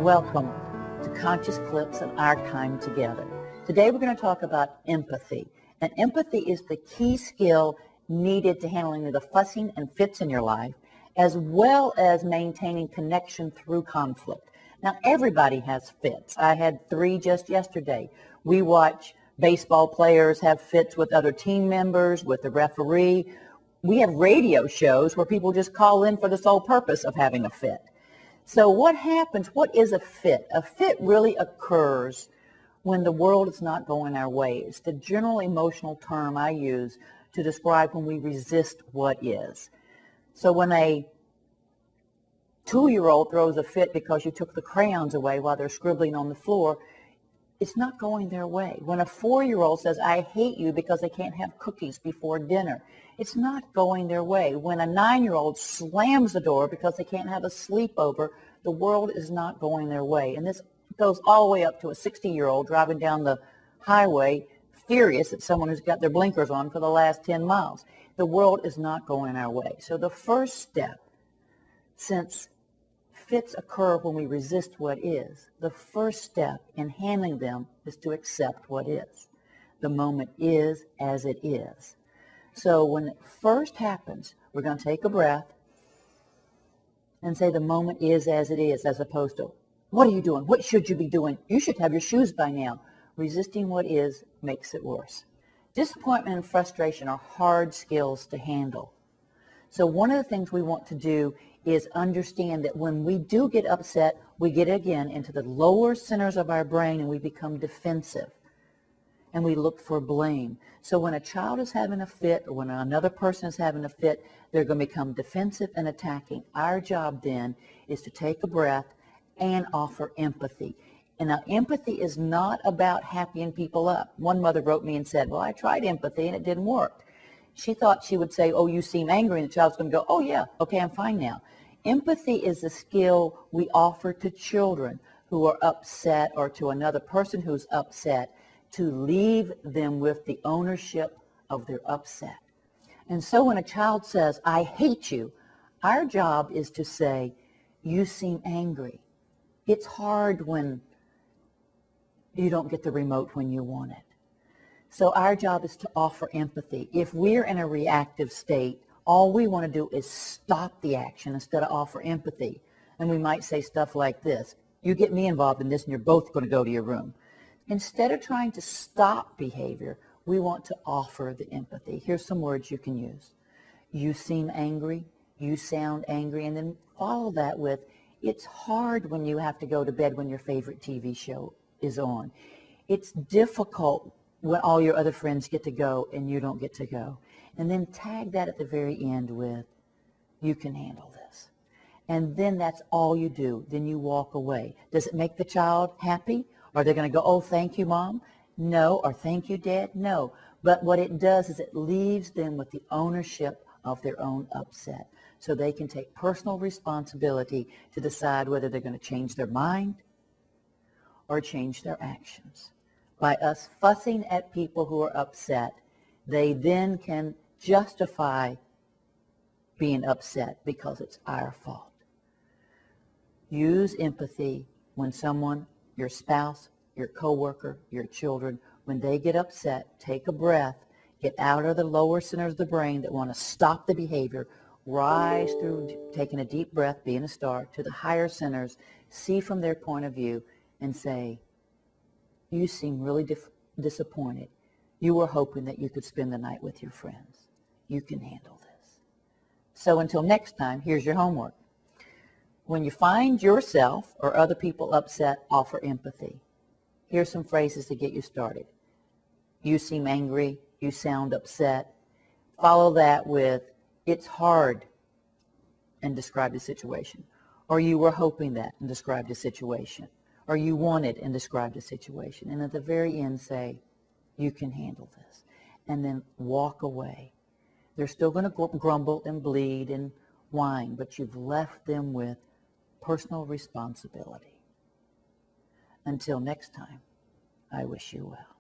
Welcome to Conscious Clips and Our Time Together. Today we're going to talk about empathy. And empathy is the key skill needed to handling the fussing and fits in your life, as well as maintaining connection through conflict. Now, everybody has fits. I had 3 just yesterday. We watch baseball players have fits with other team members, with the referee. We have radio shows where people just call in for the sole purpose of having a fit. So what happens? What is a fit? A fit really occurs when the world is not going our way. It's the general emotional term I use to describe when we resist what is. So when a 2-year-old throws a fit because you took the crayons away while they're scribbling on the floor, it's not going their way. When a 4-year-old says, I hate you because they can't have cookies before dinner, it's not going their way. When a 9-year-old slams the door because they can't have a sleepover, the world is not going their way. And this goes all the way up to a 60-year-old driving down the highway furious at someone who's got their blinkers on for the last 10 miles. The world is not going our way. So the first step, since fits occur when we resist what is, the first step in handling them is to accept what is. The moment is as it is. So when it first happens, we're going to take a breath and say the moment is as it is, as opposed to, what are you doing? What should you be doing? You should have your shoes by now. Resisting what is makes it worse. Disappointment and frustration are hard skills to handle. So one of the things we want to do is understand that when we do get upset, we get again into the lower centers of our brain and we become defensive. And we look for blame. So when a child is having a fit or when another person is having a fit, they're going to become defensive and attacking. Our job then is to take a breath and offer empathy. And now empathy is not about happying people up. One mother wrote me and said, well, I tried empathy and it didn't work. She thought she would say, oh, you seem angry, and the child's going to go, oh, yeah, okay, I'm fine now. Empathy is a skill we offer to children who are upset or to another person who's upset, to leave them with the ownership of their upset. And so when a child says, I hate you, our job is to say, you seem angry. It's hard when you don't get the remote when you want it. So our job is to offer empathy. If we're in a reactive state, all we want to do is stop the action instead of offer empathy. And we might say stuff like this, you get me involved in this and you're both going to go to your room. Instead of trying to stop behavior, we want to offer the empathy. Here's some words you can use. You seem angry, you sound angry, and then follow that with, it's hard when you have to go to bed when your favorite TV show is on. It's difficult when all your other friends get to go and you don't get to go. And then tag that at the very end with, you can handle this. And then that's all you do. Then you walk away. Does it make the child happy? Are they going to go, oh, thank you, Mom? No. Or thank you, Dad? No. But what it does is it leaves them with the ownership of their own upset. So they can take personal responsibility to decide whether they're going to change their mind or change their actions. By us fussing at people who are upset, they then can justify being upset because it's our fault. Use empathy when someone, your spouse, your coworker, your children, when they get upset, take a breath, get out of the lower centers of the brain that want to stop the behavior, rise through taking a deep breath, being a star, to the higher centers, see from their point of view, and say, you seem really disappointed. You were hoping that you could spend the night with your friends. You can handle this. So until next time, here's your homework. When you find yourself or other people upset, offer empathy. Here's some phrases to get you started. You seem angry. You sound upset. Follow that with, it's hard, and describe the situation. Or you were hoping that, and describe the situation. Or you wanted, and describe the situation. And at the very end say, you can handle this. And then walk away. They're still going to grumble and bleed and whine, but you've left them with personal responsibility. Until next time, I wish you well.